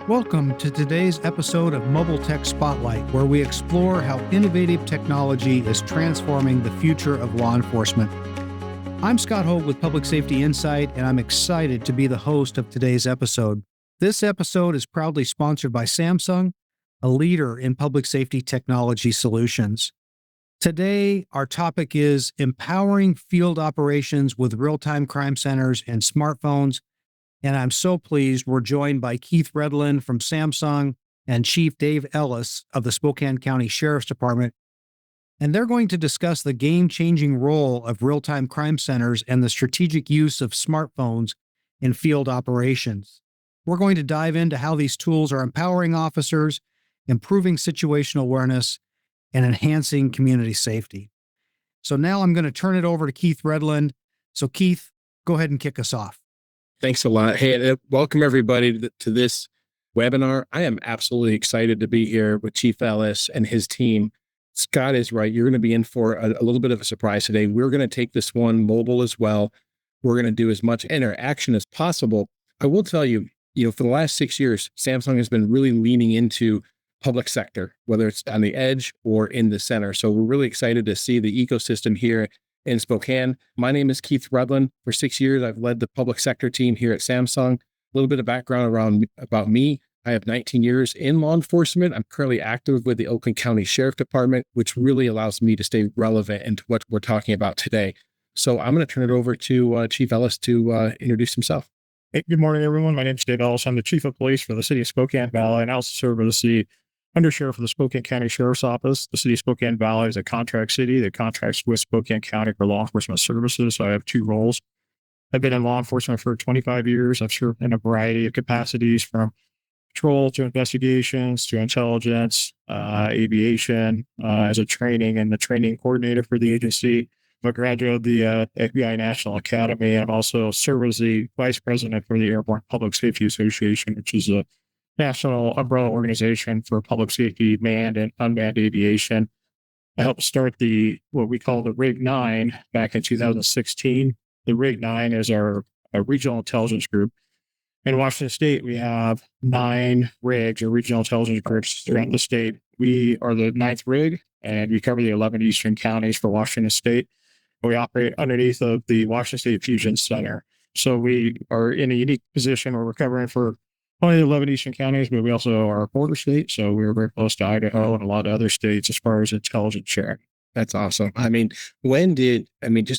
Welcome to today's episode of Mobile Tech Spotlight, where we explore how innovative technology is transforming the future of law enforcement. I'm Scott Holt with Public Safety Insight, and I'm excited to be the host of today's episode. This episode is proudly sponsored by Samsung, a leader in public safety technology solutions. Today, our topic is empowering field operations with real-time crime centers and smartphones. And I'm so pleased we're joined by Keith Redlin from Samsung and Chief Dave Ellis of the Spokane County Sheriff's Department. And they're going to discuss the game-changing role of real-time crime centers and the strategic use of smartphones in field operations. We're going to dive into how these tools are empowering officers, improving situational awareness, and enhancing community safety. So now I'm going to turn it over to Keith Redlin. So Keith, go ahead and kick us off. Thanks a lot. Hey, welcome everybody to this webinar. I am absolutely excited to be here with Chief Ellis and his team. Scott is right. You're going to be in for a little bit of a surprise today. We're going to take this one mobile as well. We're going to do as much interaction as possible. I will tell you, for the last 6 years, Samsung has been really leaning into public sector, whether it's on the edge or in the center. So we're really excited to see the ecosystem here in Spokane. My name is Keith Redlin. For 6 years, I've led the public sector team here at Samsung. A little bit of background about me. I have 19 years in law enforcement. I'm currently active with the Oakland County Sheriff Department, which really allows me to stay relevant into what we're talking about today. So I'm going to turn it over to Chief Ellis to introduce himself. Hey, good morning, everyone. My name is Dave Ellis. I'm the Chief of Police for the City of Spokane Valley, and I also serve as the Undersheriff of the Spokane County Sheriff's Office. The City of Spokane Valley is a contract city that contracts with Spokane County for law enforcement services. So I have two roles. I've been in law enforcement for 25 years. I've served in a variety of capacities, from patrol to investigations to intelligence, aviation, as a training and the training coordinator for the agency. I'm a graduate of the FBI National Academy. I've also served as the Vice President for the Airborne Public Safety Association, which is a national umbrella organization for public safety, manned and unmanned aviation. I helped start what we call the Rig 9 back in 2016. The Rig 9 is our regional intelligence group. In Washington State, we have 9 rigs or regional intelligence groups throughout the state. We are the 9th rig, and we cover the 11 eastern counties for Washington State. We operate underneath of the Washington State Fusion Center. So we are in a unique position where we're covering for only 11 eastern counties, but we also are a border state. So we're very close to Idaho and a lot of other states as far as intelligence sharing. That's awesome. Just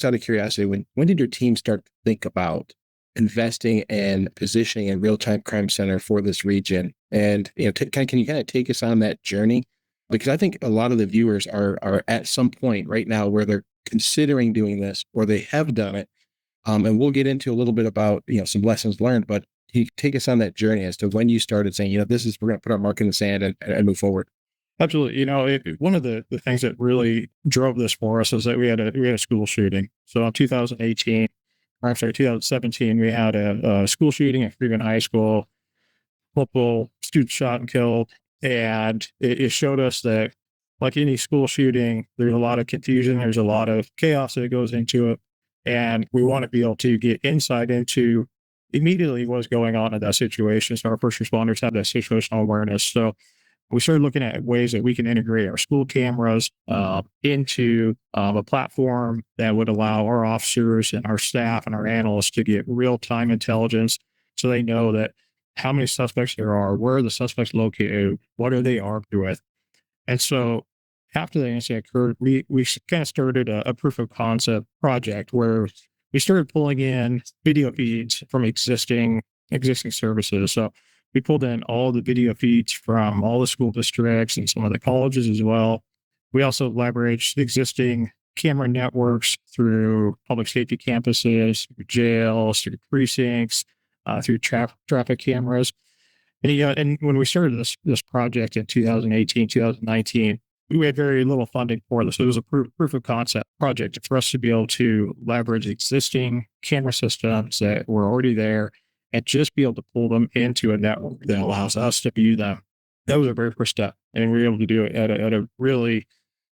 out of curiosity, when did your team start to think about investing and positioning a real-time crime center for this region? And, can you kind of take us on that journey? Because I think a lot of the viewers are at some point right now where they're considering doing this, or they have done it. And we'll get into a little bit about, some lessons learned, but can you take us on that journey as to when you started saying, we're going to put our mark in the sand and move forward? Absolutely. One of the things that really drove this for us is that we had a school shooting. So in 2017, we had a school shooting at Freeman High School. Multiple students shot and killed. And it showed us that, like any school shooting, there's a lot of confusion. There's a lot of chaos that goes into it. And we want to be able to get insight into immediately what's going on in that situation. So our first responders have that situational awareness. So we started looking at ways that we can integrate our school cameras into a platform that would allow our officers and our staff and our analysts to get real-time intelligence, so they know that how many suspects there are, where are the suspects located, what are they armed with. And so after the incident occurred, we kind of started a proof of concept project where we started pulling in video feeds from existing services. So we pulled in all the video feeds from all the school districts and some of the colleges as well. We also leveraged existing camera networks through public safety campuses, through jails, through precincts, through traffic cameras. And when we started this project in 2018, 2019, we had very little funding for this. It was a proof of concept project for us to be able to leverage existing camera systems that were already there and just be able to pull them into a network that allows us to view them. That was our very first step. And we were able to do it at a really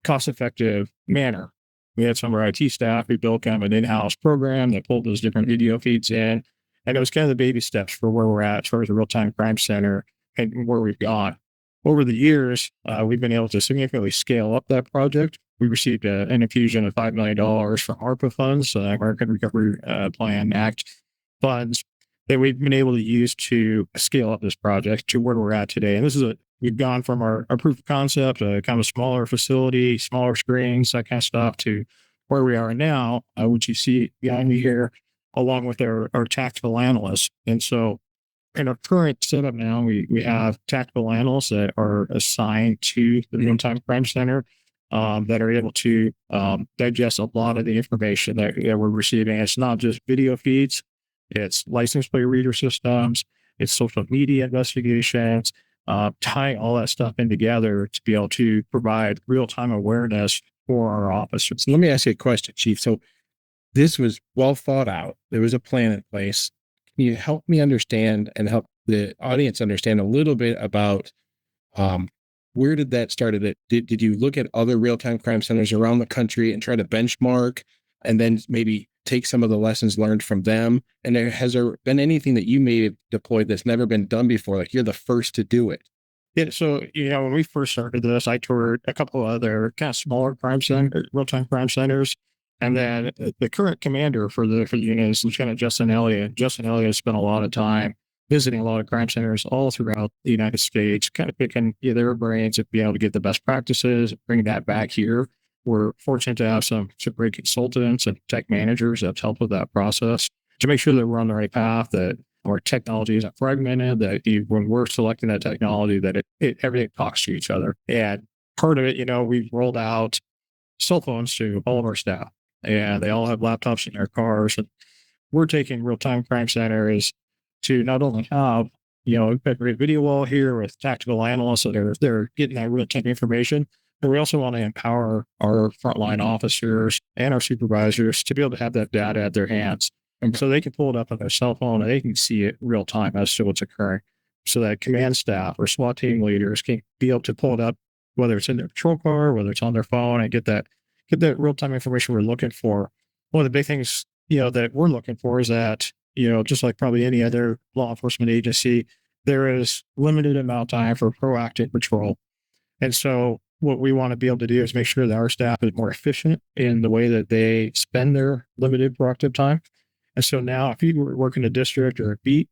cost-effective manner. We had some of our IT staff. We built kind of an in-house program that pulled those different video feeds in. And it was kind of the baby steps for where we're at as far as the real-time crime center. and where we've gone. Over the years, we've been able to significantly scale up that project. We received an infusion of $5 million from ARPA funds, American Recovery Plan Act funds, that we've been able to use to scale up this project to where we're at today. And we've gone from our proof of concept, kind of a smaller facility, smaller screens, that kind of stuff, to where we are now, which you see behind me here, along with our tactical analysts. And so in our current setup now, we have tactical analysts that are assigned to the real-time crime center, that are able to digest a lot of the information that we're receiving. It's not just video feeds, it's license plate reader systems, it's social media investigations, tying all that stuff in together to be able to provide real-time awareness for our officers. So let me ask you a question, Chief. So this was well thought out. There was a plan in place. Can you help me understand and help the audience understand a little bit about where did that start? Did you look at other real-time crime centers around the country and try to benchmark and then maybe take some of the lessons learned from them? And has there been anything that you may have deployed that's never been done before? Like you're the first to do it. Yeah, so when we first started this, I toured a couple other kind of smaller real-time crime centers, and then the current commander for the unit is Lieutenant Justin Elliott. Justin Elliott has spent a lot of time visiting a lot of crime centers all throughout the United States, kind of picking their brains and being able to get the best practices, bring that back here. We're fortunate to have some great consultants and tech managers that help with that process to make sure that we're on the right path, that our technology isn't fragmented, that when we're selecting that technology, that everything talks to each other. And part of it, we've rolled out cell phones to all of our staff, and they all have laptops in their cars. And we're taking real-time crime centers to not only have, a video wall here with tactical analysts, so they're getting that real-time information, but we also want to empower our frontline officers and our supervisors to be able to have that data at their hands. And so they can pull it up on their cell phone and they can see it real time as to what's occurring. So that command staff or SWAT team leaders can be able to pull it up, whether it's in their patrol car, whether it's on their phone, and get that real time information we're looking for. One of the big things, that we're looking for is that, just like probably any other law enforcement agency, there is limited amount of time for proactive patrol. And so what we want to be able to do is make sure that our staff is more efficient in the way that they spend their limited proactive time. And so now if you work in a district or a beat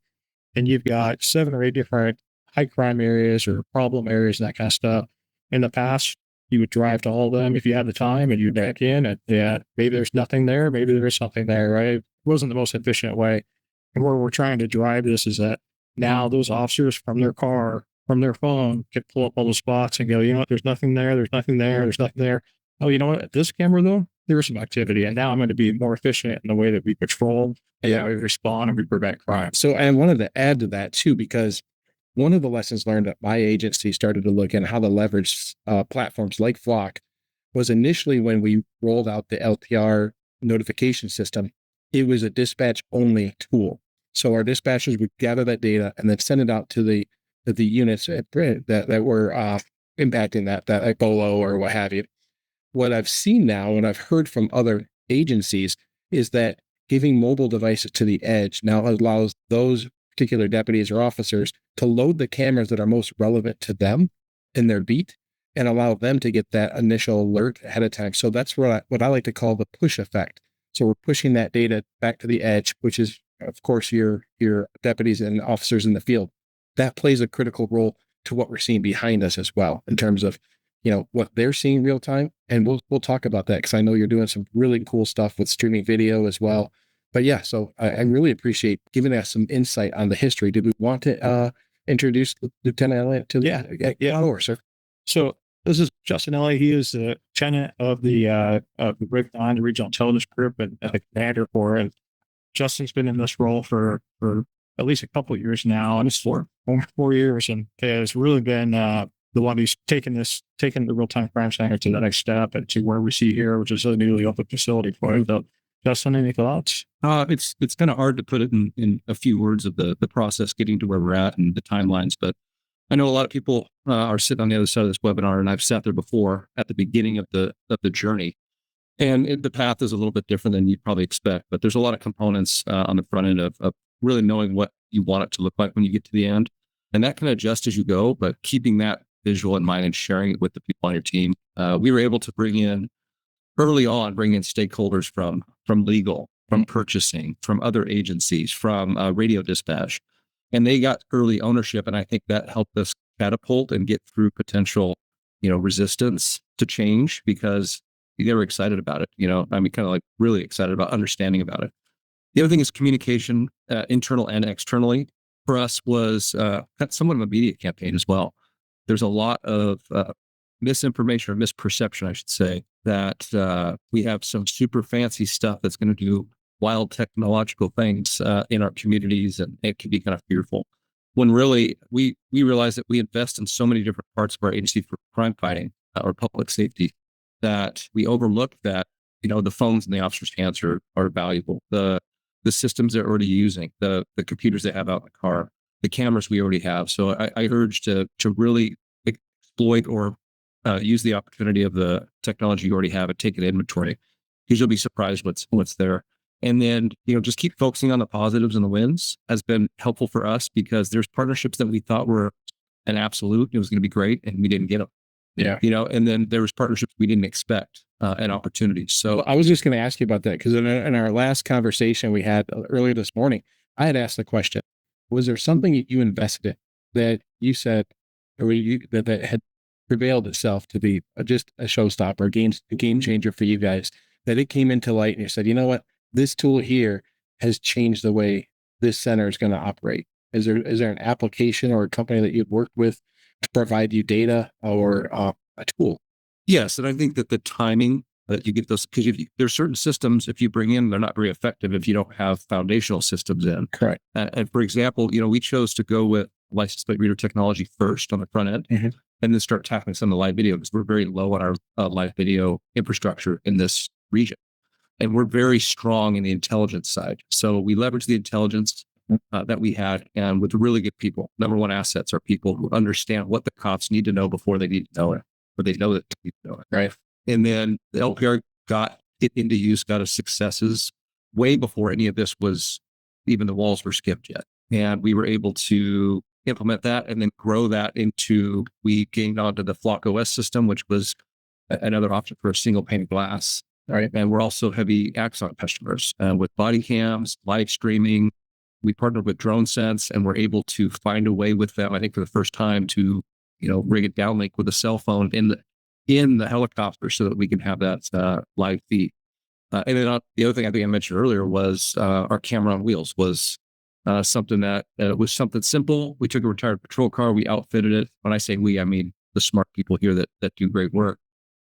and you've got 7 or 8 different high crime areas or problem areas and that kind of stuff, in the past, you would drive to all of them if you had the time and you'd back in and maybe there's nothing there, maybe there is something there, right? It wasn't the most efficient way. And where we're trying to drive this is that now those officers from their car, from their phone, can pull up all the spots and go, you know what, there's nothing there, there's nothing there, there's nothing there. Oh, you know what, at this camera though, there's some activity. And now I'm going to be more efficient in the way that we patrol and we respond and we prevent crime. So I wanted to add to that too, because one of the lessons learned that my agency started to look at how to leverage platforms like Flock was initially when we rolled out the LPR notification system, it was a dispatch only tool. So our dispatchers would gather that data and then send it out to the units that were impacting that like BOLO or what have you. What I've seen now and I've heard from other agencies is that giving mobile devices to the edge now allows those particular deputies or officers to load the cameras that are most relevant to them in their beat and allow them to get that initial alert ahead of time. So that's what I like to call the push effect. So we're pushing that data back to the edge, which is, of course, your deputies and officers in the field. That plays a critical role to what we're seeing behind us as well in terms of, what they're seeing real time. And we'll talk about that because I know you're doing some really cool stuff with streaming video as well. But yeah, so I really appreciate giving us some insight on the history. Did we want to introduce Lieutenant Elliott to the sir? So this is Justin Elliott. He is the lieutenant of the Regional Intelligence Group and the commander for it. Justin's been in this role for at least a couple of years now, and it's for 4 years, and has really been the one who's taken the real-time crime center to the next step and to where we see here, which is a newly open facility for it. So, Justin, any thoughts? It's kind of hard to put it in a few words of the process getting to where we're at and the timelines, but I know a lot of people are sitting on the other side of this webinar, and I've sat there before at the beginning of the journey. And the path is a little bit different than you'd probably expect, but there's a lot of components on the front end of really knowing what you want it to look like when you get to the end. And that can adjust as you go, but keeping that visual in mind and sharing it with the people on your team. We were able to bring in stakeholders from legal, from purchasing, from other agencies, from radio dispatch, and they got early ownership. And I think that helped us catapult and get through potential, resistance to change because they were excited about it. Kind of like really excited about understanding about it. The other thing is communication, internal and externally. For us was somewhat of a media campaign as well. There's a lot of misinformation or misperception, I should say, that we have some super fancy stuff that's going to do wild technological things in our communities, and it can be kind of fearful. When really we realize that we invest in so many different parts of our agency for crime fighting or public safety that we overlook that the phones in the officer's hands are valuable. The systems they're already using, the computers they have out in the car, the cameras we already have. So I urge to really exploit or use the opportunity of the technology you already have and take an inventory, because you'll be surprised what's there. And then, just keep focusing on the positives and the wins has been helpful for us, because there's partnerships that we thought were an absolute, it was going to be great, and we didn't get them. Yeah. And then there was partnerships we didn't expect and opportunities. So Well, I was just going to ask you about that, because in our last conversation we had earlier this morning, I had asked the question, was there something that you invested in that you said, or that had prevailed itself to be just a showstopper, a game changer for you guys, that it came into light and you said, you know what, this tool here has changed the way this center is going to operate? Is there an application or a company that you've worked with to provide you data or a tool? yes, and I think that the timing that you get those, because there's certain systems, if you bring in, they're not very effective if you don't have foundational systems in. Correct. And for example, we chose to go with license plate reader technology first on the front end, Mhm. and then start tackling some of the live video, because we're very low on our live video infrastructure in this region. And we're very strong in the intelligence side. So we leverage the intelligence that we had, and with really good people. Number one assets are people who understand what the cops need to know before they need to know it, or they know that they need to know it. Right. And then the LPR got it into use, got us successes way before any of this was, even the walls were skipped yet. And we were able to implement that and then grow that into, we gained onto the Flock OS system, which was another option for a single pane of glass. Right. And we're also heavy Axon customers with body cams, live streaming. We partnered with DroneSense, and we're able to find a way with them, I think for the first time, to, rig a downlink with a cell phone in the helicopter so that we can have that live feed. And then the other thing I think I mentioned earlier was our camera on wheels was something that was something simple. We took a retired patrol car, we outfitted it. When I say we, I mean the smart people here that do great work.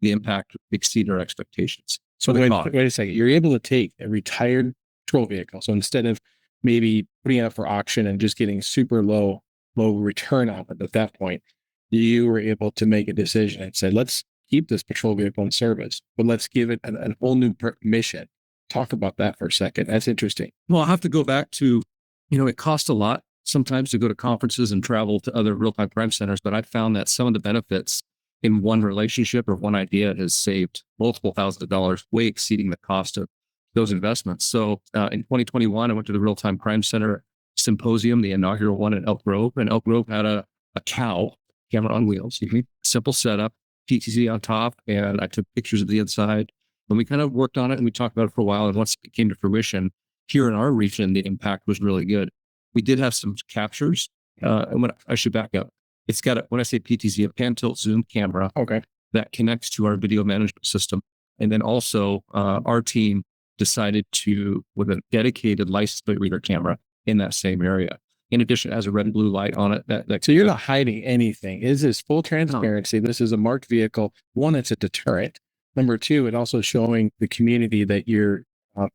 The impact exceeded our expectations. So wait a second. You're able to take a retired patrol vehicle. So instead of maybe putting it up for auction and just getting super low return on it at that point, you were able to make a decision and say, let's keep this patrol vehicle in service, but let's give it a whole new mission. Talk about that for a second. That's interesting. Well, I'll have to go back to, it costs a lot sometimes to go to conferences and travel to other real-time crime centers, but I found that some of the benefits in one relationship or one idea has saved multiple thousands of dollars, way exceeding the cost of those investments. So in 2021, I went to the Real-Time Crime Center Symposium, the inaugural one in Elk Grove, and Elk Grove had a cow, camera on wheels, simple setup, PTZ on top, and I took pictures of the inside. And we kind of worked on it and we talked about it for a while. And once it came to fruition, here in our region, the impact was really good. We did have some captures. And I should back up. It's got when I say PTZ, a pan tilt zoom camera. Okay. That connects to our video management system. And then also our team decided with a dedicated license plate reader camera in that same area. In addition, it has a red and blue light on it. So you're not hiding anything. This is full transparency. No. This is a marked vehicle. One, it's a deterrent. Number two, it also showing the community that you're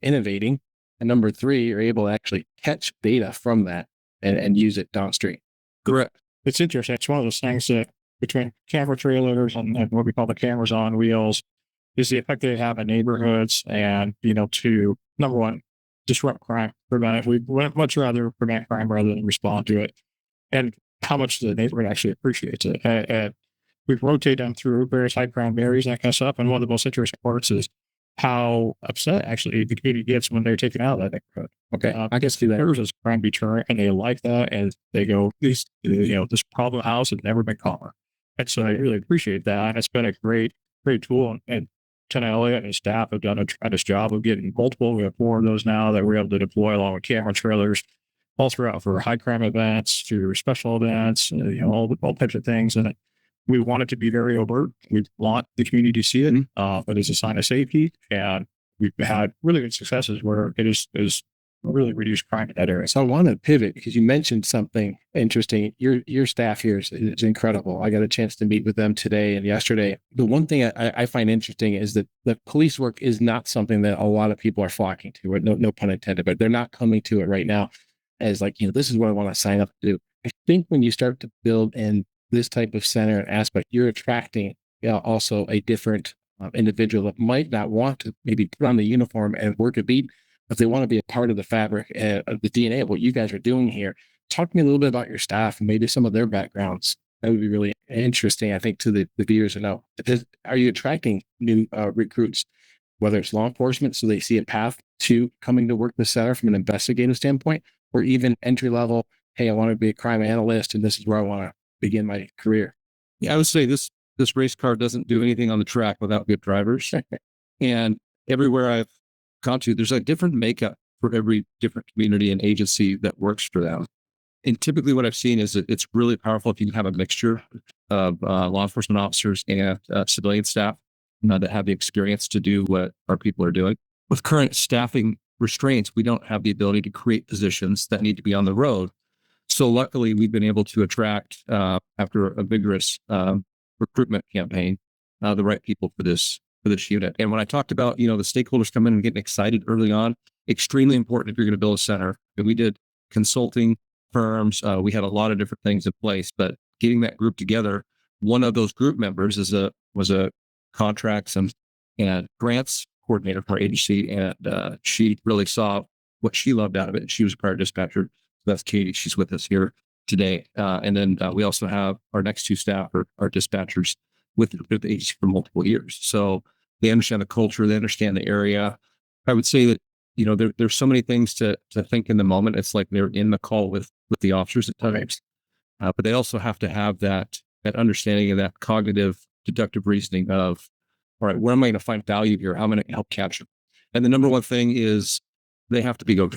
innovating. And number three, you're able to actually catch data from that and use it downstream. Correct. It's interesting. It's one of those things that between camera trailers and what we call the cameras on wheels is the effect they have in neighborhoods and, to, number one, disrupt crime, prevent it. We would much rather prevent crime rather than respond to it. And how much the neighborhood actually appreciates it. And we rotate them through various high crime areas, that kind of stuff. And one of the most interesting parts is how upset actually the community gets when they're taken out of that neighborhood. Okay, I can see that. There's this crime deterrent, and they like that, and they go, this problem house has never been calmer, and so I really appreciate that. And it's been a great tool, and Lieutenant Elliott and his staff have done a tremendous job of getting multiple. We have 4 of those now that we're able to deploy along with camera trailers all throughout for high crime events, through special events, all types of things. And we want it to be very overt. We want the community to see it, but it's a sign of safety. And we've had really good successes where it is really reduced crime in that area. So I want to pivot because you mentioned something interesting. Your staff here is incredible. I got a chance to meet with them today and yesterday. The one thing I find interesting is that the police work is not something that a lot of people are flocking to, right? No pun intended, but they're not coming to it right now as like, this is what I want to sign up to do. I think when you start to build in this type of center and aspect, you're attracting also a different individual that might not want to maybe put on the uniform and work a beat, but they want to be a part of the fabric of the DNA of what you guys are doing here. Talk to me a little bit about your staff and maybe some of their backgrounds. That would be really interesting, I think, to the viewers to know. Are you attracting new recruits, whether it's law enforcement, so they see a path to coming to work the center from an investigative standpoint, or even entry level, hey, I want to be a crime analyst and this is where I want to begin my career? Yeah, I would say this race car doesn't do anything on the track without good drivers. And everywhere I've gone to, there's a different makeup for every different community and agency that works for them. And typically what I've seen is that it's really powerful if you can have a mixture of law enforcement officers and civilian staff that have the experience to do what our people are doing. With current staffing restraints, we don't have the ability to create positions that need to be on the road. So luckily, we've been able to attract, after a vigorous recruitment campaign, the right people for this unit. And when I talked about, the stakeholders coming in and getting excited early on, extremely important if you're going to build a center. And we did consulting firms. We had a lot of different things in place, but getting that group together, one of those group members was a contracts and grants coordinator for our agency. And she really saw what she loved out of it. She was a prior dispatcher. That's Katie. She's with us here today. And then we also have our next 2 staff are dispatchers with the agency for multiple years. So they understand the culture, they understand the area. I would say that, there's so many things to think in the moment. It's like they're in the call with the officers at times. But they also have to have that understanding of that cognitive deductive reasoning of, all right, where am I going to find value here? How am I going to help capture? And the number one thing is they have to be go.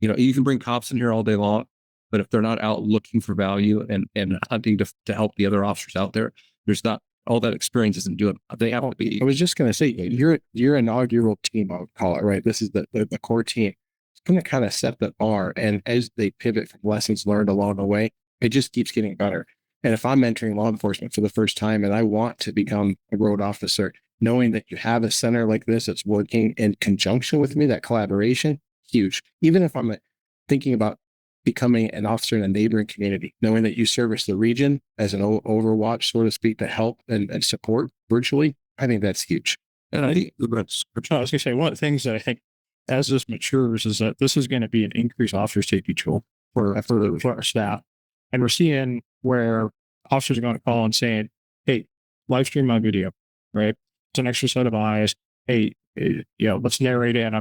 You can bring cops in here all day long, but if they're not out looking for value and hunting to help the other officers out there, there's not all that experience isn't doing. They have to be. I was just going to say, your inaugural team, I would call it, right? This is the core team. It's going to kind of set the bar. And as they pivot from lessons learned along the way, it just keeps getting better. And if I'm entering law enforcement for the first time and I want to become a road officer, knowing that you have a center like this that's working in conjunction with me, that collaboration, huge. Even if I'm thinking about becoming an officer in a neighboring community, knowing that you service the region as an overwatch, so to speak, to help and support virtually, I think that's huge. And I think I was going to say, one of the things that I think as this matures is that this is going to be an increased officer safety tool for our staff. And we're seeing where officers are going to call and saying, hey, live stream my video, right? It's an extra set of eyes. Hey, let's narrate it.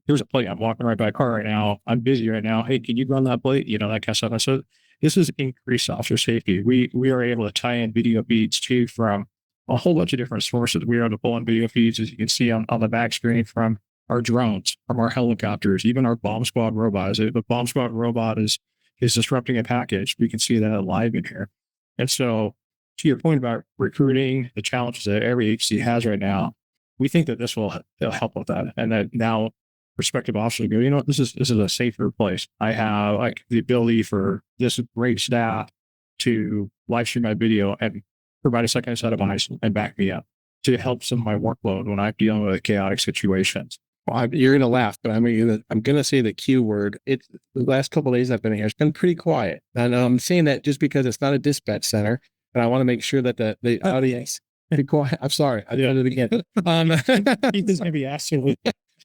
Here's a plate. I'm walking right by a car right now. I'm busy right now. Hey, can you run that plate? That kind of stuff. And so this is increased officer safety. We are able to tie in video feeds too from a whole bunch of different sources. We are able to pull in video feeds, as you can see on the back screen, from our drones, from our helicopters, even our bomb squad robots. If the bomb squad robot is disrupting a package, we can see that live in here. And so to your point about recruiting, the challenges that every agency has right now, we think that this will help with that. And that now prospective officers go, this is a safer place. I have the ability for this great staff to live stream my video and provide a second set of eyes and back me up to help some of my workload when I'm dealing with chaotic situations. Well, you're going to laugh, but I'm going to say the Q word. It's the last couple of days I've been here, it's been pretty quiet. And I'm saying that just because it's not a dispatch center, and I want to make sure that the audience be quiet. I'm sorry. I did it again. He's going to be asking.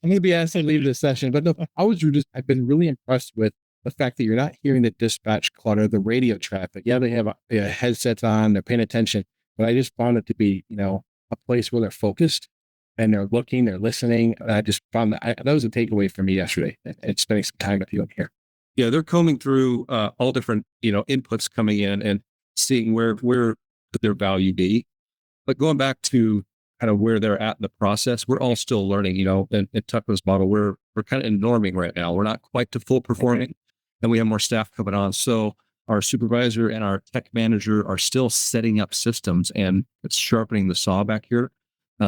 I'm going to be asked to leave this session, but no, I've been really impressed with the fact that you're not hearing the dispatch clutter, the radio traffic. Yeah, they have headsets on, they're paying attention, but I just found it to be, a place where they're focused and they're looking, they're listening. And I just found that was a takeaway for me yesterday and spending some time with you up here. Yeah, they're combing through all different, inputs coming in and seeing where their value be. But going back to kind of where they're at in the process, we're all still learning, in Tucker's model, we're kind of in norming right now. We're not quite to full performing, and we have more staff coming on. So our supervisor and our tech manager are still setting up systems and it's sharpening the saw back here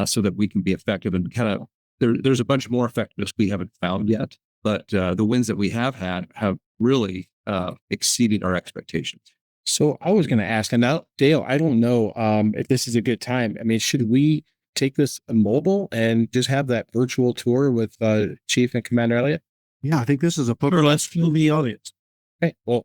so that we can be effective and kind of, there's a bunch more effectiveness we haven't found yet. But the wins that we have had have really exceeded our expectations. So I was going to ask, and now, Dale, I don't know if this is a good time. I mean, should we take this mobile and just have that virtual tour with Chief and Commander Elliott? Yeah, I think this is a Let's fill the audience. Okay. Well,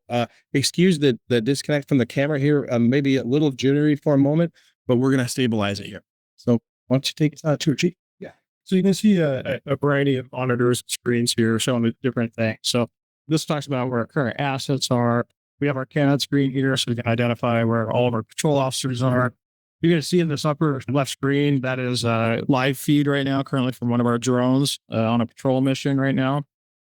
excuse the disconnect from the camera here. Maybe a little jittery for a moment, but we're going to stabilize it here. So why don't you take us tour, Chief? Yeah. So you can see a variety of monitors and screens here showing the different things. So this talks about where our current assets are. We have our CAD screen here, so we can identify where all of our patrol officers are. You're going to see in this upper left screen, that is a live feed right now, currently from one of our drones on a patrol mission right now.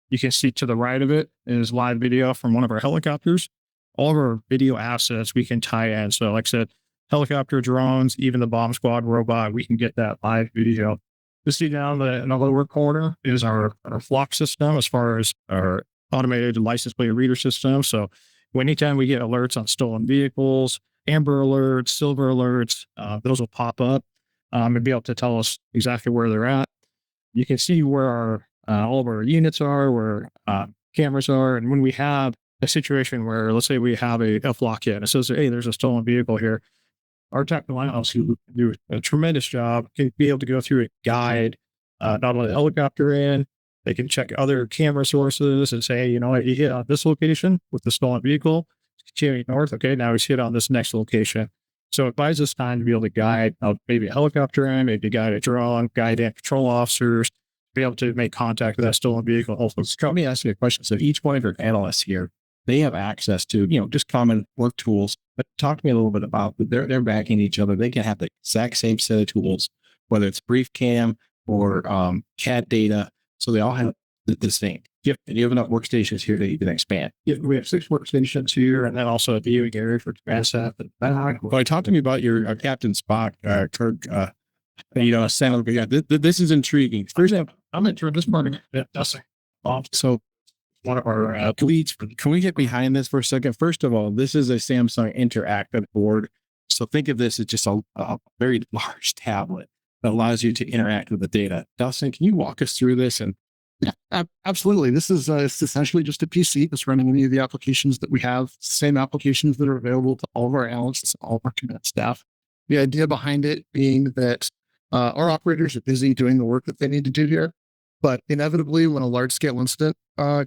You can see to the right of it is live video from one of our helicopters. All of our video assets we can tie in. So like I said, helicopter, drones, even the bomb squad robot, we can get that live video. You see down in the lower corner is our flock system as far as our automated license plate reader system. So anytime we get alerts on stolen vehicles, amber alerts, silver alerts, those will pop up and be able to tell us exactly where they're at. You can see where all of our units are, where cameras are. And when we have a situation where, let's say we have a flock hit and it says, hey, there's a stolen vehicle here, our technical analysts who do a tremendous job can be able to go through and guide not only the helicopter in, they can check other camera sources and say, you hit on this location with the stolen vehicle, continuing north. Okay, now he's hit on this next location. So it buys us time to be able to guide maybe a helicopter in, maybe guide a drone, guide in patrol officers, be able to make contact with that stolen vehicle. Let me ask you a question. So each one of your analysts here, they have access to, just common work tools, but talk to me a little bit about, they're backing each other. They can have the exact same set of tools, whether it's brief cam or CAD data. So they all have the same. Yep. And you have enough workstations here that you can expand. Yeah, we have 6 workstations here, and then also a viewing area for command staff. Well, talk to me about your Captain Spock, Kirk. This is intriguing. First, I'm into this part. Yeah, that's so one of our can we get behind this for a second? First of all, this is a Samsung interactive board. So think of this as just a very large tablet that allows you to interact with the data. Dustin, can you walk us through this? And yeah, absolutely. This is it's essentially just a PC that's running any of the applications that we have, same applications that are available to all of our analysts, all of our command staff. The idea behind it being that our operators are busy doing the work that they need to do here. But inevitably, when a large-scale incident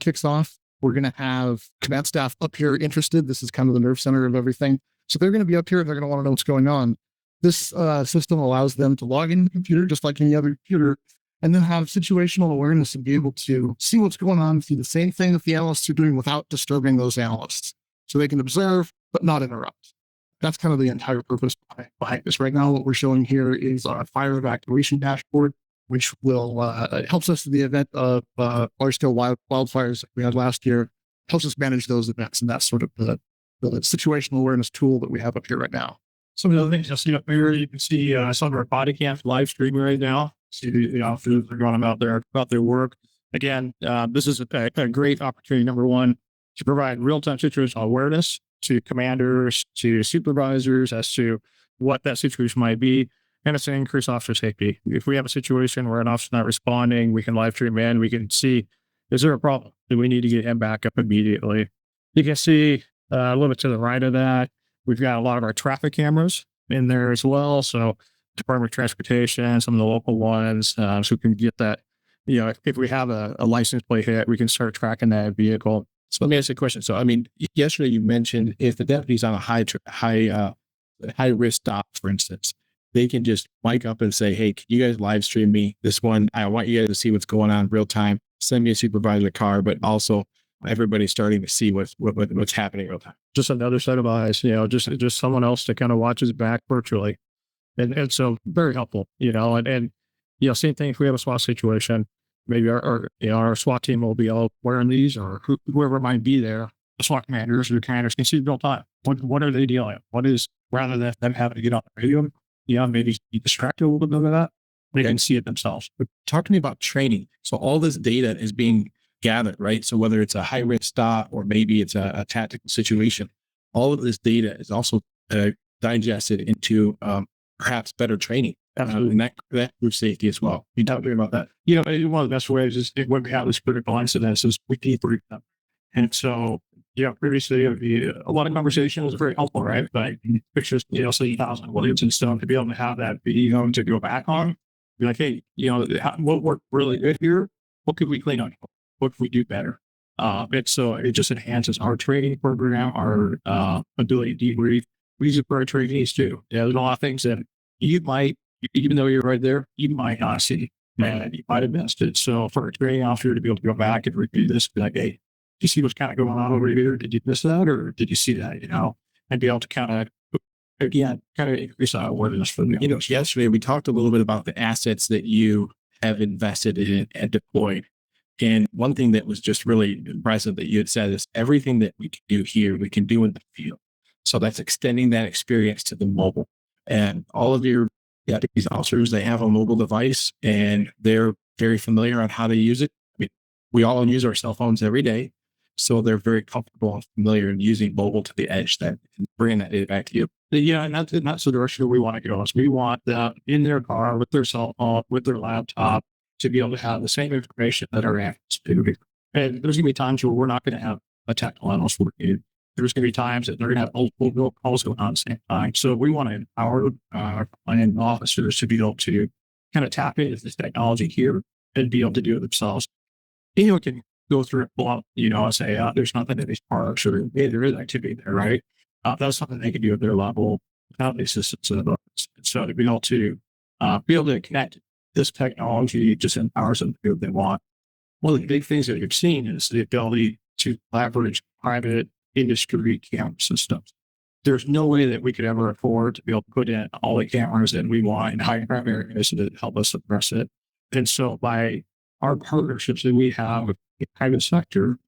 kicks off, we're going to have command staff up here interested. This is kind of the nerve center of everything. So they're going to be up here and they're going to want to know what's going on. This system allows them to log into the computer just like any other computer, and then have situational awareness and be able to see what's going on, see the same thing that the analysts are doing without disturbing those analysts. So they can observe, but not interrupt. That's kind of the entire purpose behind this. Right now, what we're showing here is our fire evacuation dashboard, which will helps us in the event of large-scale wildfires like we had last year, helps us manage those events. And that's sort of the situational awareness tool that we have up here right now. Some of the other things you'll see up here, you can see some of our body cams live streaming right now. See the officers are going about their work. Again, this is a great opportunity, number one, to provide real-time situational awareness to commanders, to supervisors as to what that situation might be, and it's to increase officer safety. If we have a situation where an officer's not responding, we can live stream in, we can see, is there a problem? Do we need to get him back up immediately? You can see a little bit to the right of that, we've got a lot of our traffic cameras in there as well. So Department of Transportation, some of the local ones, so we can get that, if we have a license plate hit, we can start tracking that vehicle. So let me ask you a question. So, I mean, yesterday you mentioned if the deputy's on a high risk stop, for instance, they can just mic up and say, hey, can you guys live stream me this one? I want you guys to see what's going on real time. Send me a supervisor car, but also everybody's starting to see what's happening real time. Just another set of eyes, just someone else to kind of watch his back virtually. And so very helpful, and same thing. If we have a SWAT situation, maybe our SWAT team will be all wearing these, or whoever might be there. The SWAT commanders or the commanders can see real time. What are they dealing with? What is, rather than them having to get on the radio, maybe be distracted a little bit of that. They can see it themselves. But talk to me about training. So all this data is being gathered, right? So whether it's a high risk stop or maybe it's a tactical situation, all of this data is also digested into perhaps better training. And that improves safety as well. You talk to me about that. One of the best ways is when we have this critical incidents is we debrief them. And so, previously it would be a lot of conversations, very helpful, right? But pictures, say 1,000 words and stuff, to be able to have that video to go back on, be like, hey, what worked really good here? What could we clean up? What could we do better? And so it just enhances our training program, our ability to debrief. We use it for our trainees too. There's a lot of things that you might, even though you're right there, you might not see, and you might have missed it. So for a training officer to be able to go back and review this, be like, hey, did you see what's kind of going on over here? Did you miss that, or did you see that? And be able to kind of, again, increase our awareness for them. Yesterday we talked a little bit about the assets that you have invested in and deployed. And one thing that was just really impressive that you had said is everything that we can do here, we can do in the field. So that's extending that experience to the mobile. And all of your these officers, they have a mobile device and they're very familiar on how to use it. I mean, we all use our cell phones every day. So they're very comfortable and familiar in using mobile to the edge, that and bringing that data back to you. Yeah, and that's the direction we want to go. We want them in their car with their cell phone, with their laptop, to be able to have the same information that our analysts do. And there's going to be times where we're not going to have a technical analyst working. There's going to be times that they're going to have multiple calls going on at the same time. So we want to empower our frontline officers to be able to kind of tap into this technology here and be able to do it themselves. Anyone can go through and pull up, and say, there's nothing in these parks, or hey, there is activity there, right? That's something they can do at their level without the assistance of others. So to be able to connect this technology just empowers them to do what they want. One of the big things that you've seen is the ability to leverage private industry camera systems. There's no way that we could ever afford to be able to put in all the cameras that we want in high crime areas to help us address it. And so by our partnerships that we have with the private sector,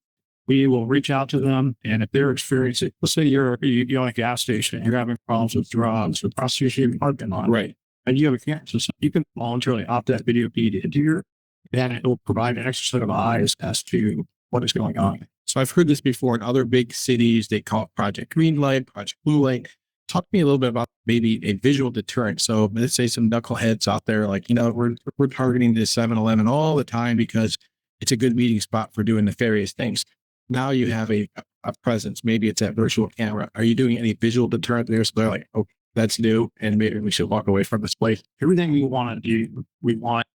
we will reach out to them. And if they're experiencing, let's say you're at a gas station, you're having problems with drugs or prostitution parking lot, right? And you have a camera system, you can voluntarily opt that video feed into your, and it will provide an extra set of eyes as to what is going on. So I've heard this before in other big cities. They call it Project Green Light, Project Blue Light. Talk to me a little bit about maybe a visual deterrent. So let's say some knuckleheads out there, like, we're targeting this 7-Eleven all the time because it's a good meeting spot for doing nefarious things. Now you have a presence. Maybe it's that virtual camera. Are you doing any visual deterrent there? So they're like, oh, that's new, and maybe we should walk away from this place. Everything we want to do, we want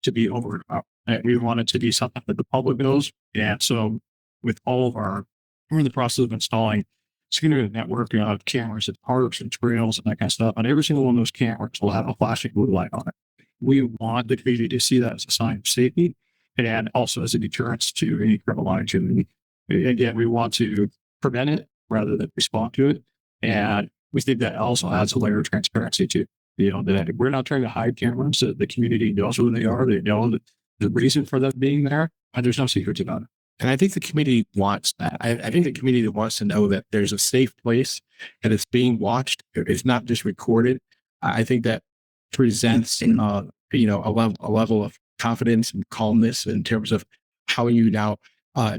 to be over and up. We want it to be something that the public knows. And so with all of we're in the process of installing significant network of cameras at parks and trails and that kind of stuff. And every single one of those cameras will have a flashing blue light on it. We want the community to see that as a sign of safety and also as a deterrence to any criminal activity. Again, we want to prevent it rather than respond to it. And we think that also adds a layer of transparency too. That we're not trying to hide cameras. The community knows who they are. They know the reason for them being there, and there's no secrets about it. And I think the community wants that. I think the community wants to know that there's a safe place and it's being watched. It's not just recorded. I think that presents, a level of confidence and calmness in terms of how you now,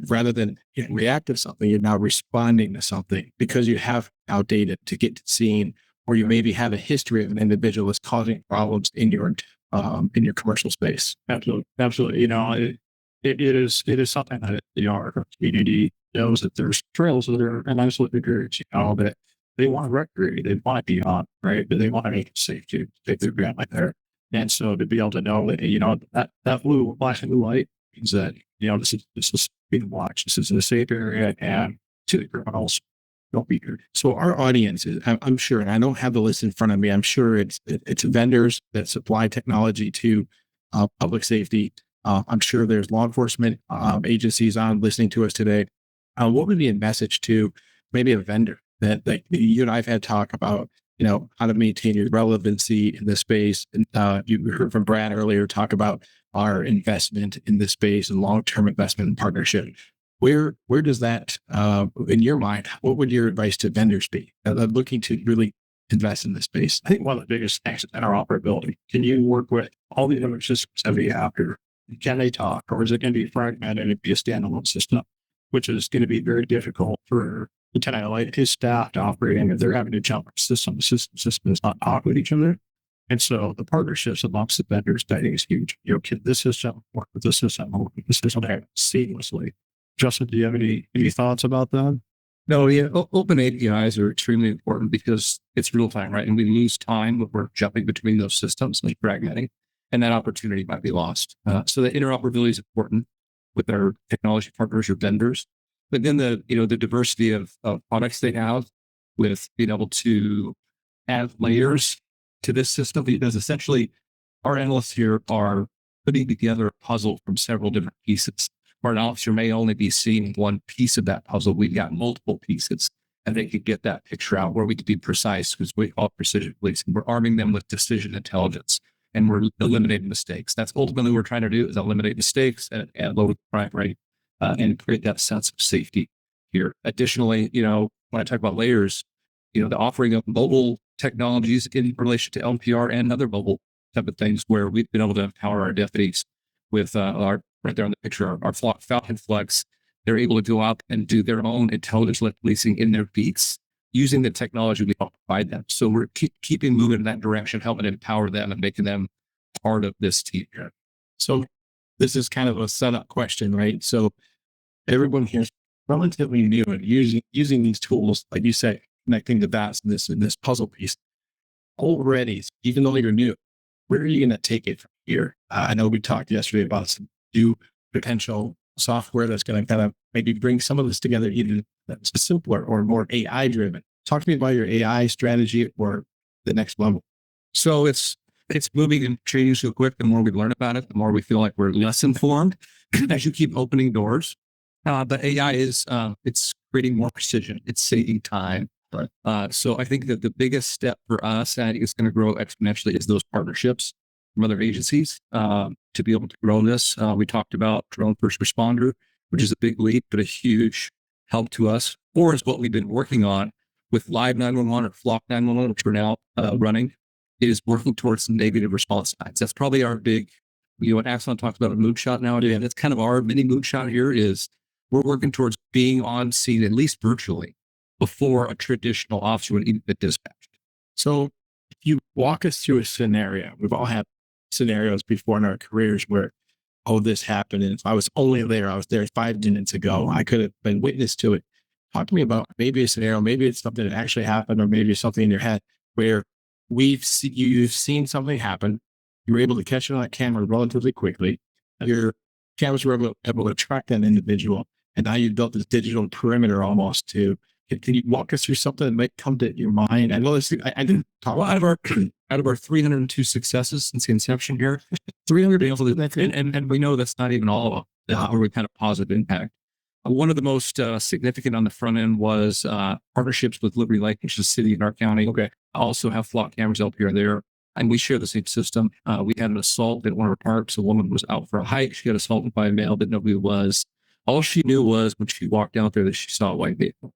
rather than react to something, you're now responding to something because you have now data to get to scene, or you maybe have a history of an individual that's causing problems in your commercial space. Absolutely. It is something that our community knows that there's trails that are an isolated areas, that they want to recreate, they want to be on, right? But they want to make it safe to take their grandma there. And so to be able to know that, that blue flashing blue light means that, this is being watched. This is a safe area, and to the criminals, don't be here. So our audience is, I'm sure, and I don't have the list in front of me, I'm sure it's vendors that supply technology to public safety. I'm sure there's law enforcement agencies on listening to us today. What would be a message to maybe a vendor that you and I've had talk about, how to maintain your relevancy in this space. And you heard from Brad earlier talk about our investment in this space and long-term investment and partnership. Where does that, in your mind, what would your advice to vendors be looking to really invest in this space? I think one of the biggest things is interoperability. Can you work with all the other systems that we have here? Can they talk, or is it going to be fragmented and be a standalone system, which is going to be very difficult for Lieutenant Elite, his staff to operate in if they're having to jump system to system is not talk with each other. And so the partnerships amongst the vendors, I think, is huge. Can this system work with this system, work with this system seamlessly? Justin, do you have any thoughts about that? No, yeah. Open APIs are extremely important because it's real time, right? And we lose time when we're jumping between those systems, like fragmenting, and that opportunity might be lost. So the interoperability is important with our technology partners or vendors. But then the diversity of products they have with being able to add layers to this system, because essentially our analysts here are putting together a puzzle from several different pieces. Our officer may only be seeing one piece of that puzzle. We've got multiple pieces, and they could get that picture out where we could be precise, because we call precision policing. We're arming them with decision intelligence, and we're eliminating mistakes. That's ultimately what we're trying to do, is eliminate mistakes and lower the crime rate and create that sense of safety here. Additionally, when I talk about layers, the offering of mobile technologies in relation to LPR and other mobile type of things, where we've been able to empower our deputies with our, right there on the picture, our Falcon Flex. They're able to go out and do their own intelligence-led policing in their beats using the technology we help provide them. So we're keeping moving in that direction, helping empower them and making them part of this team here. So this is kind of a setup question, right? So everyone here is relatively new and using these tools, like you say, connecting the dots in this puzzle piece already, even though you're new. Where are you going to take it from here? I know we talked yesterday about some new potential software that's going to kind of maybe bring some of this together, either that's simpler or more AI driven. Talk to me about your AI strategy or the next level. So it's moving and changing so quick. The more we learn about it, the more we feel like we're less informed as you keep opening doors. But AI is, it's creating more precision. It's saving time. Right. So I think that the biggest step for us, and I think it's going to grow exponentially, is those partnerships from other agencies to be able to grow this. We talked about drone first responder, which is a big leap, but a huge help to us, or is what we've been working on with Live 911 or Flock 911, which we're now running, is working towards some negative response times. That's probably our big, what Axon talks about a moonshot nowadays. That's kind of our mini moonshot here, is we're working towards being on scene, at least virtually, before a traditional officer would even get dispatched. So if you walk us through a scenario, we've all had scenarios before in our careers where, this happened. And if I was only there, I was there 5 minutes ago, I could have been witness to it. Talk to me about maybe a scenario, maybe it's something that actually happened, or maybe it's something in your head where you've seen something happen. You were able to catch it on that camera relatively quickly. Your cameras were able to track that individual. And now you've built this digital perimeter almost to, can you walk us through something that might come to your mind? I know this, I didn't talk out of our 302 successes since the inception here, 300, and we know that's not even all of them, where we kind of positive impact. One of the most significant on the front end was partnerships with Liberty Lake, which is a city in our county. Okay. I also have flock cameras up here and there, and we share the same system. We had an assault at one of our parks. A woman was out for a hike. She got assaulted by a male, didn't know who he was. All she knew was when she walked out there that she saw a white vehicle,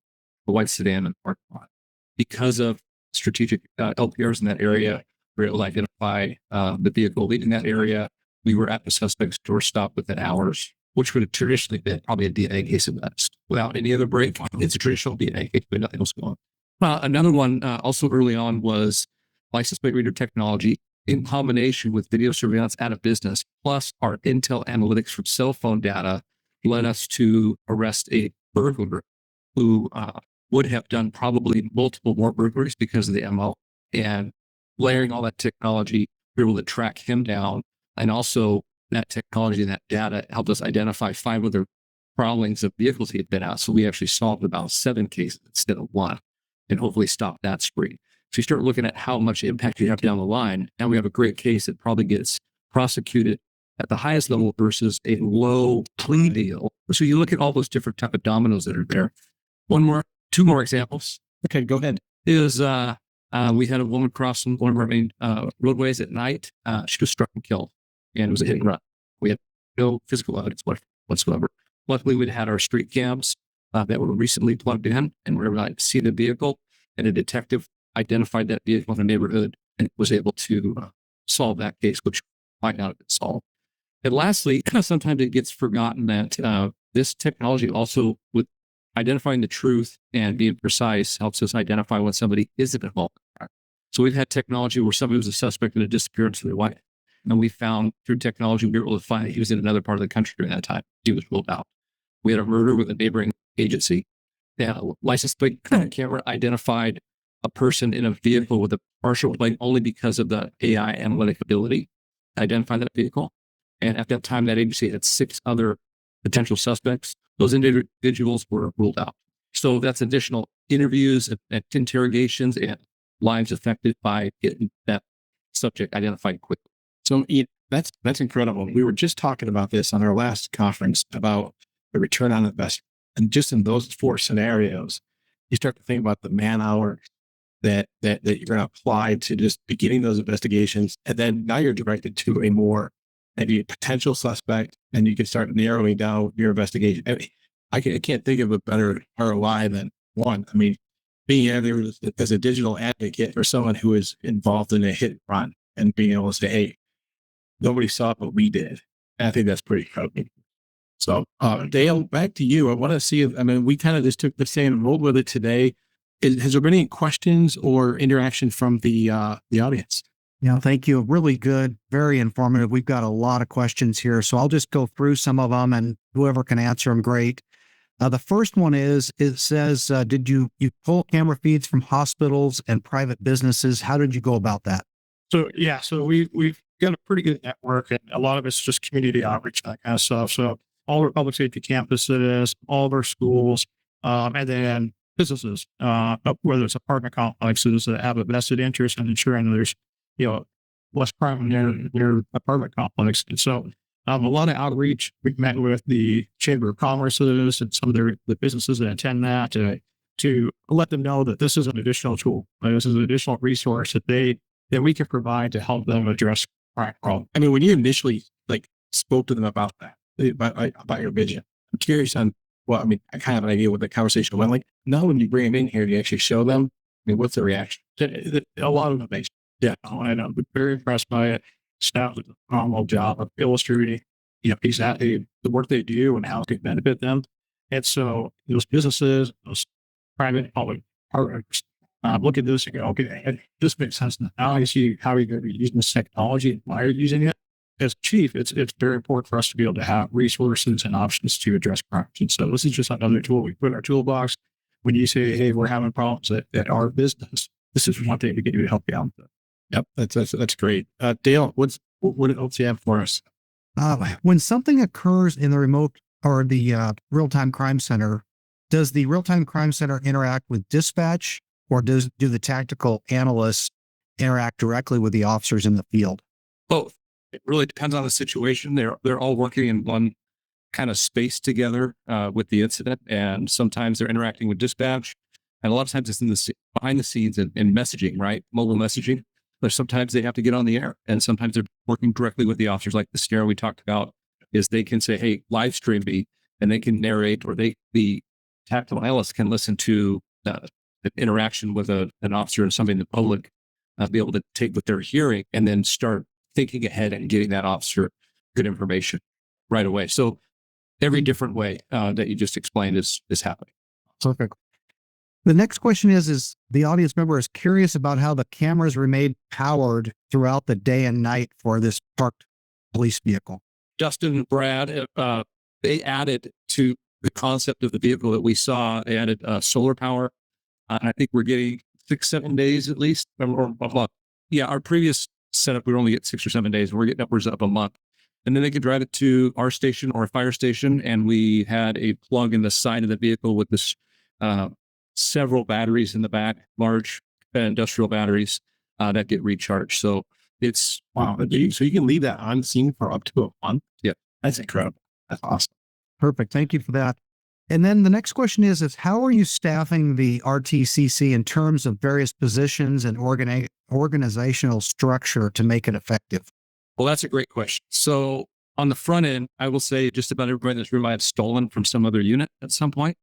a white sedan in the parking lot. Because of strategic LPRs in that area, we were able to identify the vehicle leaving that area. We were at the suspect's doorstop within hours, which would have traditionally been probably a DNA case of this. Without any other break, it's a traditional DNA case, but nothing else going on. Another one also early on was license plate reader technology in combination with video surveillance out of business, plus our intel analytics from cell phone data led us to arrest a burglar who would have done probably multiple more burglaries because of the MO. And layering all that technology, we were able to track him down. And also that technology and that data helped us identify 5 other prowlings of vehicles he had been out. So we actually solved about 7 cases instead of 1 and hopefully stop that spree. So you start looking at how much impact you have down the line. Now we have a great case that probably gets prosecuted at the highest level versus a low plea deal. So you look at all those different type of dominoes that are there. 2 more examples. Okay, go ahead. Is We had a woman crossing one of our main roadways at night. She was struck and killed, and it was a hit and run. We had no physical evidence whatsoever. Luckily, we'd had our street cams that were recently plugged in, and we were able to see the vehicle, and a detective identified that vehicle in the neighborhood and was able to solve that case, which might not have been solved. And lastly, sometimes it gets forgotten that this technology also, with identifying the truth and being precise, helps us identify when somebody isn't involved. So we've had technology where somebody was a suspect in a disappearance of their wife. And we found through technology, we were able to find that he was in another part of the country during that time. He was ruled out. We had a murder with a neighboring agency. The license plate camera identified a person in a vehicle with a partial plate only because of the AI analytic ability to identify that vehicle. And at that time, that agency had 6 other potential suspects. Those individuals were ruled out. So that's additional interviews and interrogations and lives affected by getting that subject identified quickly. So that's incredible. We were just talking about this on our last conference about the return on investment. And just in those 4 scenarios, you start to think about the man hour that you're going to apply to just beginning those investigations. And then now you're directed to a more maybe a potential suspect, and you can start narrowing down your investigation. I can't think of a better ROI than one. I mean, being there as a digital advocate for someone who is involved in a hit and run and being able to say, hey, nobody saw it, but we did. And I think that's pretty incredible. So, Dale, back to you. I want to see if, I mean, we kind of just took the same road with it today. Has there been any questions or interaction from the audience? Yeah, thank you. Really good, very informative. We've got a lot of questions here, so I'll just go through some of them, and whoever can answer them, great. The first one is, it says, did you pull camera feeds from hospitals and private businesses? How did you go about that? So we've got a pretty good network, and a lot of it's just community outreach, that kind of stuff. So all our public safety campuses, all of our schools, and then businesses, whether it's apartment complexes that have a vested interest in ensuring there's, less crime in their apartment complex. And so a lot of outreach. We've met with the Chamber of Commerce's and some of the businesses that attend that to let them know that this is an additional tool. This is an additional resource that we can provide to help them address crime problem. I mean, when you initially spoke to them about that, about your vision, I'm curious on I kind of have an idea what the conversation went like. Now, when you bring them in here, do you actually show them? I mean, what's the reaction? A lot of innovation. Yeah, and I'm very impressed by it. Staff did a phenomenal job of illustrating, exactly the work they do and how it can benefit them. And so those businesses, those private public partners, look at this and go, okay, this makes sense. Now I see how you're going to be using this technology and why you're using it. As chief, it's very important for us to be able to have resources and options to address crimes. And so this is just another tool we put in our toolbox. When you say, hey, we're having problems at our business, this is one thing to get you to help you out. Yep, that's great. Dale, what else do you have for us? When something occurs in the remote or the real-time crime center, does the real-time crime center interact with dispatch, or do the tactical analysts interact directly with the officers in the field? Both. It really depends on the situation. They're all working in one kind of space together with the incident, and sometimes they're interacting with dispatch, and a lot of times it's in behind the scenes in messaging, right? Mobile messaging. But sometimes they have to get on the air, and sometimes they're working directly with the officers. Like the scenario we talked about is they can say, hey, live stream me, and they can narrate, or the tactical analyst can listen to the interaction with an officer and somebody in the public, be able to take what they're hearing and then start thinking ahead and getting that officer good information right away. So every different way that you just explained is happening. Perfect. The next question is the audience member is curious about how the cameras remain powered throughout the day and night for this parked police vehicle. Justin and Brad, they added to the concept of the vehicle that we saw, they added solar power. I think we're getting 6-7 days at least, or a month. Yeah, our previous setup, we only get 6 or 7 days. We're getting upwards of a month. And then they could drive it to our station or a fire station. And we had a plug in the side of the vehicle with this several batteries in the back, large industrial batteries that get recharged. So it's wow. So you can leave that on scene for up to a month. Yeah, that's incredible. That's awesome. Perfect. Thank you for that. And then the next question is how are you staffing the RTCC in terms of various positions and organizational structure to make it effective? Well, that's a great question. So on the front end, I will say just about everybody in this room I have stolen from some other unit at some point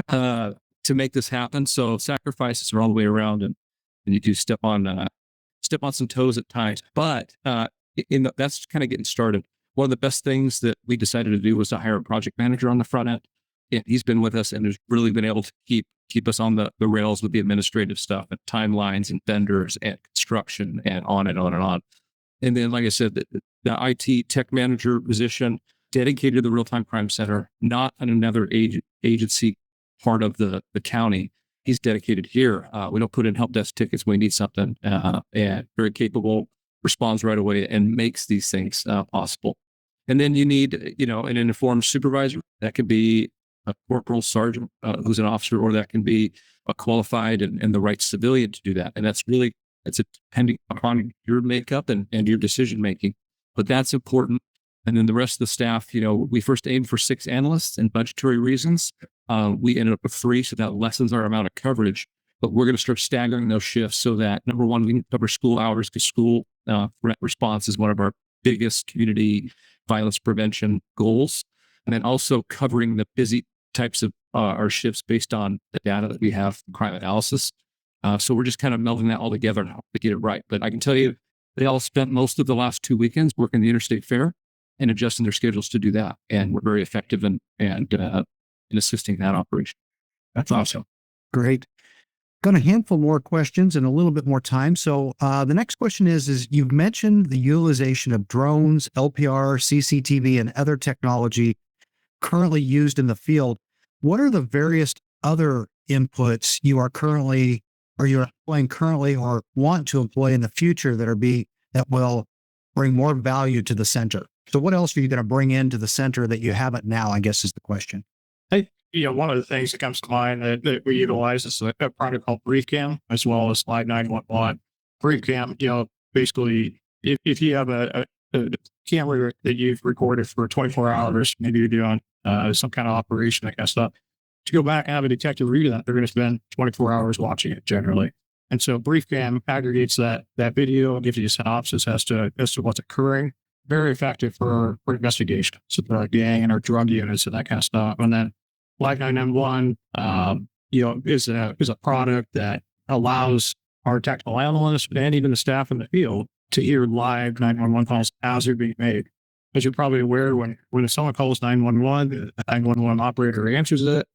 to make this happen. So sacrifices are all the way around, and you do step on some toes at times. But that's kind of getting started. One of the best things that we decided to do was to hire a project manager on the front end. And he's been with us and has really been able to keep us on the rails with the administrative stuff and timelines and vendors and construction and on and on and on. And then, like I said, the IT tech manager position dedicated to the real-time crime center, not on another agency part of the county. He's dedicated here. We don't put in help desk tickets when we need something, and very capable, responds right away and makes these things possible. And then you need, an informed supervisor. That could be a corporal, sergeant who's an officer, or that can be a qualified and the right civilian to do that. And it's depending upon your makeup and your decision making, but that's important. And then the rest of the staff, we first aimed for 6 analysts, and budgetary reasons, we ended up with 3, so that lessens our amount of coverage. But we're going to start staggering those shifts so that, number one, we can cover school hours, because school threat response is one of our biggest community violence prevention goals. And then also covering the busy types of our shifts based on the data that we have from crime analysis. So we're just kind of melding that all together now to get it right. But I can tell you, they all spent most of the last 2 weekends working the interstate fair and adjusting their schedules to do that. And we're very effective in assisting that operation. That's awesome. Great. Got a handful more questions and a little bit more time. So the next question is you've mentioned the utilization of drones, LPR, CCTV, and other technology currently used in the field. What are the various other inputs you're employing currently or want to employ in the future that will bring more value to the center? So what else are you going to bring into the center that you haven't now, I guess is the question. One of the things that comes to mind that we utilize is a product called BriefCam, as well as Live 911. BriefCam, basically, if you have a camera that you've recorded for 24 hours, maybe you're doing some kind of operation, that kind of stuff, to go back and have a detective read that, they're going to spend 24 hours watching it generally. And so BriefCam aggregates that video and gives you a synopsis as to what's occurring. Very effective for investigation. So the gang and our drug units and that kind of stuff. And then Live 911, is a product that allows our technical analysts and even the staff in the field to hear live 911 calls as they're being made. As you're probably aware, when someone calls 911, the 911 operator answers it.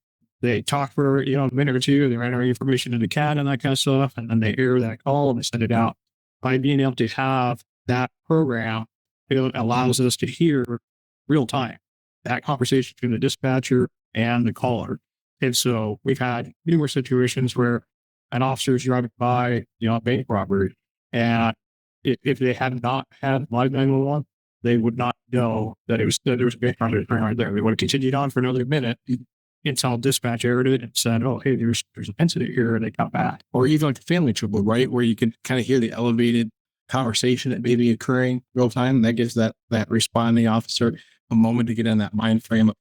They talk for a minute or two. They're entering information into CAD and that kind of stuff, and then they hear that call and they send it out. By being able to have that program, it allows us to hear real time that conversation between the dispatcher and the caller. And so we've had numerous situations where an officer is driving by, a bank robbery, and if they had not had Live 911, they would not know that there was a bank robbery right there. They would have continued on for another minute until dispatch aired it and said, "Oh, hey, there's an incident here," and they got back. Or even like the family trouble, right, where you can kind of hear the elevated conversation that may be occurring real time. That gives that responding officer a moment to get in that mind frame of,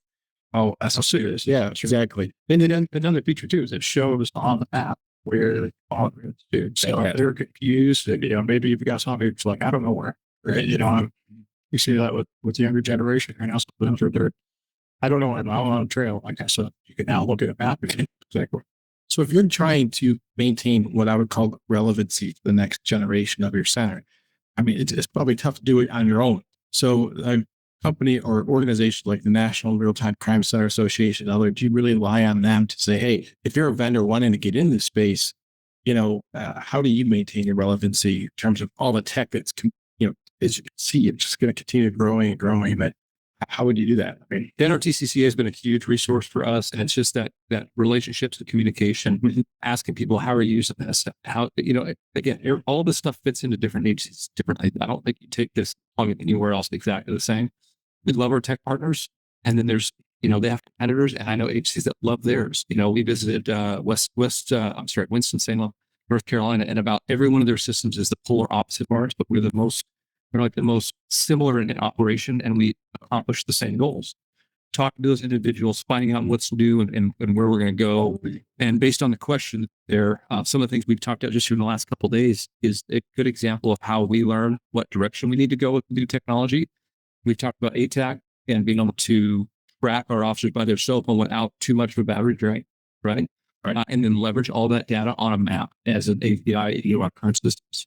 oh, that's so serious. Yeah, exactly. And then another feature too is it shows on the map where the father is, dude. So if they're confused, maybe you've got somebody who's like, I don't know where. Right? You see that with the younger generation right now. They're, I don't know, I'm on a trail. Like I said, you can now look at a map. Exactly. So if you're trying to maintain what I would call relevancy for the next generation of your center, I mean, it's probably tough to do it on your own. So a company or organization like the National Real-Time Crime Center Association, do you really rely on them to say, hey, if you're a vendor wanting to get in this space, how do you maintain your relevancy in terms of all the tech that's, as you can see, it's just going to continue growing and growing, but how would you do that? I mean, the NRTCCA has been a huge resource for us, and it's just that relationships and communication, asking people, how are you using this? How, again, all this stuff fits into different agencies differently. I don't think you take this plug it anywhere else exactly the same. We love our tech partners, and then there's, they have competitors, and I know agencies that love theirs. We visited Winston-Salem, North Carolina, and about every one of their systems is the polar opposite of ours, but we're like the most similar in operation, and we accomplish the same goals. talking to those individuals, finding out what's new and where we're going to go. And based on the question there, some of the things we've talked about just in the last couple of days is a good example of how we learn what direction we need to go with new technology. We've talked about ATAC and being able to track our officers by their cell phone without too much of a battery drain, right? And then leverage all that data on a map as an API into our current systems.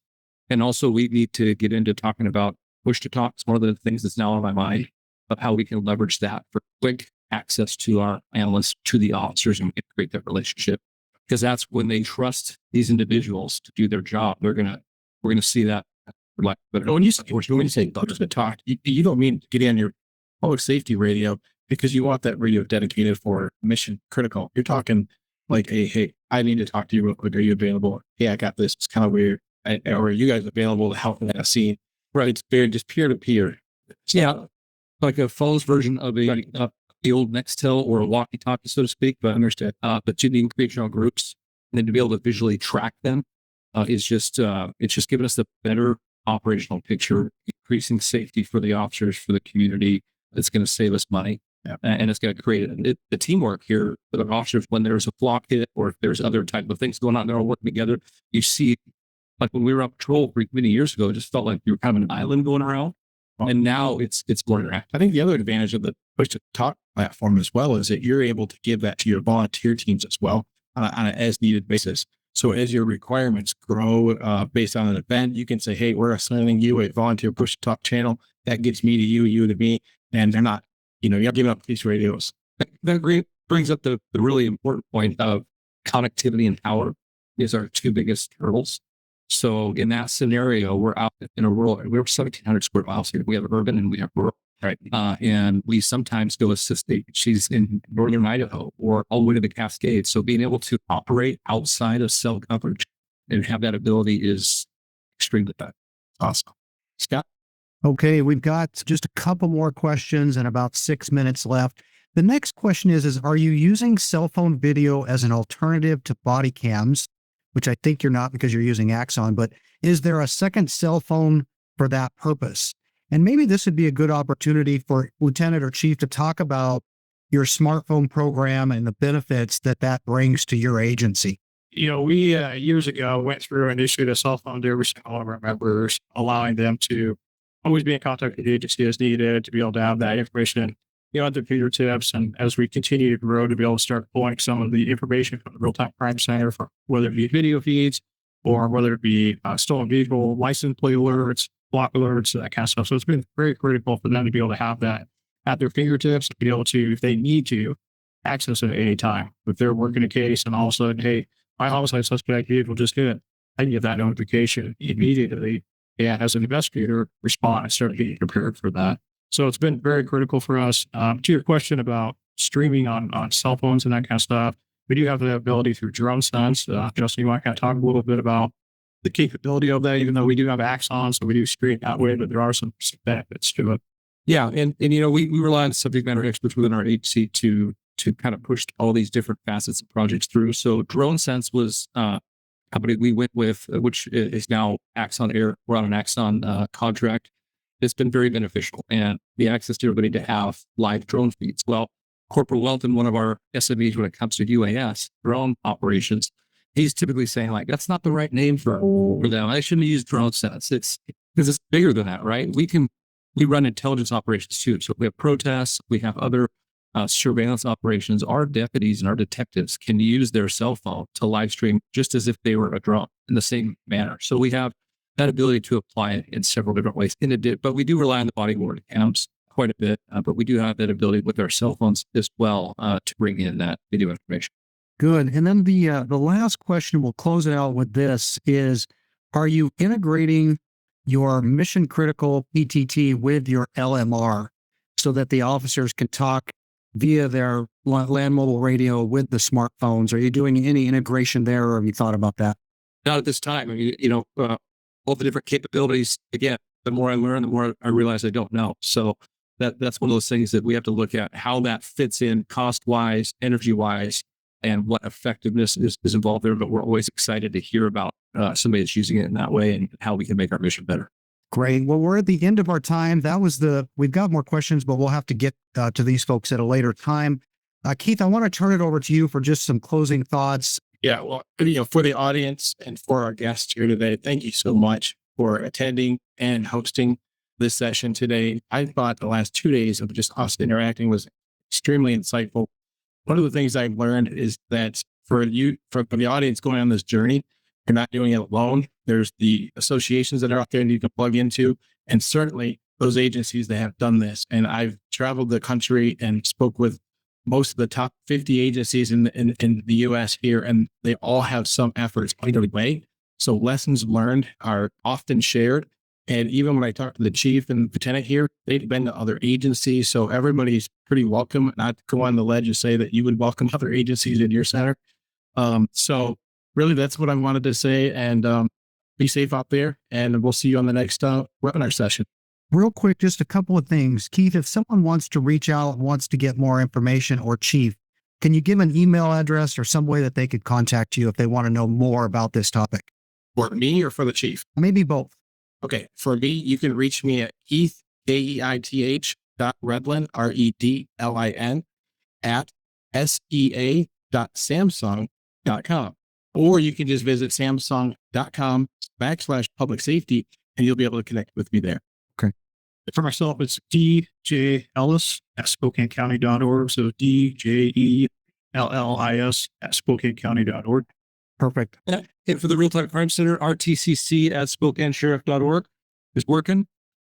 And also we need to get into talking about push to talk. It's one of the things that's now on my mind of how we can leverage that for quick access to our analysts, to the officers, and create that relationship. Because that's when they trust these individuals to do their job. We're gonna see that. But when you say push to talk, you don't mean get in your public safety radio because you want that radio dedicated for mission critical. You're talking like, hey, I need to talk to you real quick. Are you available? Hey, I got this. It's kind of weird. Or are you guys available to help in that scene? Right. It's very just peer to peer. Yeah. Like a phone's version of the old Nextel or a walkie-talkie, so to speak. But understood. But you need to create your own groups, and then to be able to visually track them is just it's just giving us a better operational picture, increasing safety for the officers, for the community. It's going to save us money, and it's going to create the teamwork here for the officers. When there's a flock hit or if there's other type of things going on, they're all working together. You see, like when we were on patrol many years ago, it just felt like you were kind of an island going around. And now it's more interactive. I think the other advantage of the push to talk platform as well is that you're able to give that to your volunteer teams as well on an as needed basis. So as your requirements grow based on an event, you can say, hey, we're assigning you a volunteer push to talk channel that gets me to you, you to me. And they're not, you're not giving up these radios. That brings up the really important point of connectivity and power is our two biggest hurdles. So in that scenario, we're out in a rural, we're 1,700 square miles here. We have urban and we have rural, right? And we sometimes go assist she's in northern Idaho or all the way to the Cascades. So being able to operate outside of cell coverage and have that ability is extremely bad. Awesome. Scott? Okay, we've got just a couple more questions and about 6 minutes left. The next question is are you using cell phone video as an alternative to body cams? Which I think you're not because you're using Axon, but is there a second cell phone for that purpose? And maybe this would be a good opportunity for Lieutenant or Chief to talk about your smartphone program and the benefits that brings to your agency. We years ago went through and issued a cell phone to every single one of our members, allowing them to always be in contact with the agency as needed, to be able to have that information at their fingertips. And as we continue to grow, to be able to start pulling some of the information from the Real-Time Crime Center, for whether it be video feeds or whether it be stolen vehicle, license plate alerts, block alerts, that kind of stuff. So it's been very critical for them to be able to have that at their fingertips, to be able to, if they need to, access it at any time. If they're working a case and all of a sudden, hey, my homicide suspect vehicle just hit, I can get that notification immediately. And as an investigator, respond and start getting prepared for that. So it's been very critical for us. To your question about streaming on cell phones and that kind of stuff, we do have the ability through drone sense. Justin, you might kind of talk a little bit about the capability of that, even though we do have Axon, so we do stream that way, but there are some benefits to it. Yeah. And we rely on subject matter experts within our agency to kind of push all these different facets of projects through. So Drone Sense was a company we went with, which is now Axon Air. We're on an Axon contract. It's been very beneficial, and the access to everybody to have live drone feeds. Well, Corporal Welton, one of our SMEs when it comes to UAS drone operations, he's typically saying like, that's not the right name for them. I shouldn't use Drone Sense. It's because it's bigger than that, right? We run intelligence operations too. So we have protests, we have other surveillance operations. Our deputies and our detectives can use their cell phone to live stream just as if they were a drone in the same manner. So we have that ability to apply it in several different ways. But we do rely on the body worn cams quite a bit, but we do have that ability with our cell phones as well to bring in that video information. Good. And then the last question, we'll close it out with this, is are you integrating your mission critical PTT with your LMR so that the officers can talk via their land mobile radio with the smartphones? Are you doing any integration there, or have you thought about that? Not at this time. I mean, all the different capabilities, again, the more I learn, the more I realize I don't know. So that's one of those things that we have to look at how that fits in cost-wise, energy-wise, and what effectiveness is involved there. But we're always excited to hear about somebody that's using it in that way and how we can make our mission better. Great. Well, we're at the end of our time. We've got more questions, but we'll have to get to these folks at a later time. Keith, I want to turn it over to you for just some closing thoughts. Yeah, well, for the audience and for our guests here today, thank you so much for attending and hosting this session today. I thought the last 2 days of just us interacting was extremely insightful. One of the things I've learned is that for the audience going on this journey, you're not doing it alone. There's the associations that are out there that you can plug into, and certainly those agencies that have done this. And I've traveled the country and spoke with most of the top 50 agencies in the US here, and they all have some efforts either way. So lessons learned are often shared. And even when I talk to the chief and lieutenant here, they've been to other agencies. So everybody's pretty welcome, not to go on the ledge and say that you would welcome other agencies in your center. So really, that's what I wanted to say. And be safe out there. And we'll see you on the next webinar session. Real quick, just a couple of things. Keith, if someone wants to reach out, wants to get more information, or Chief, can you give an email address or some way that they could contact you if they want to know more about this topic? For me or for the chief? Maybe both. Okay. For me, you can reach me at Keith, Keith.Redlin, Redlin, at sea.samsung.com. Or you can just visit samsung.com/public safety, and you'll be able to connect with me there. For myself, it's DJ Ellis at SpokaneCounty.org. So DJELLIS at SpokaneCounty.org. Perfect. And for the Real Time Crime Center, RTCC at SpokaneSheriff.org is working.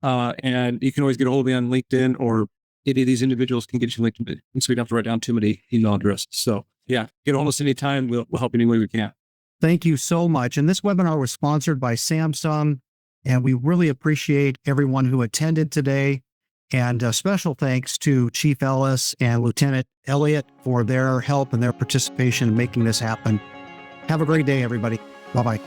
And you can always get a hold of me on LinkedIn, or any of these individuals can get you linked to me. And so you don't have to write down too many email addresses. So yeah, get a hold of us anytime. We'll help any way we can. Thank you so much. And this webinar was sponsored by Samsung, and we really appreciate everyone who attended today. And special thanks to Chief Ellis and Lieutenant Elliott for their help and their participation in making this happen. Have a great day, everybody. Bye-bye.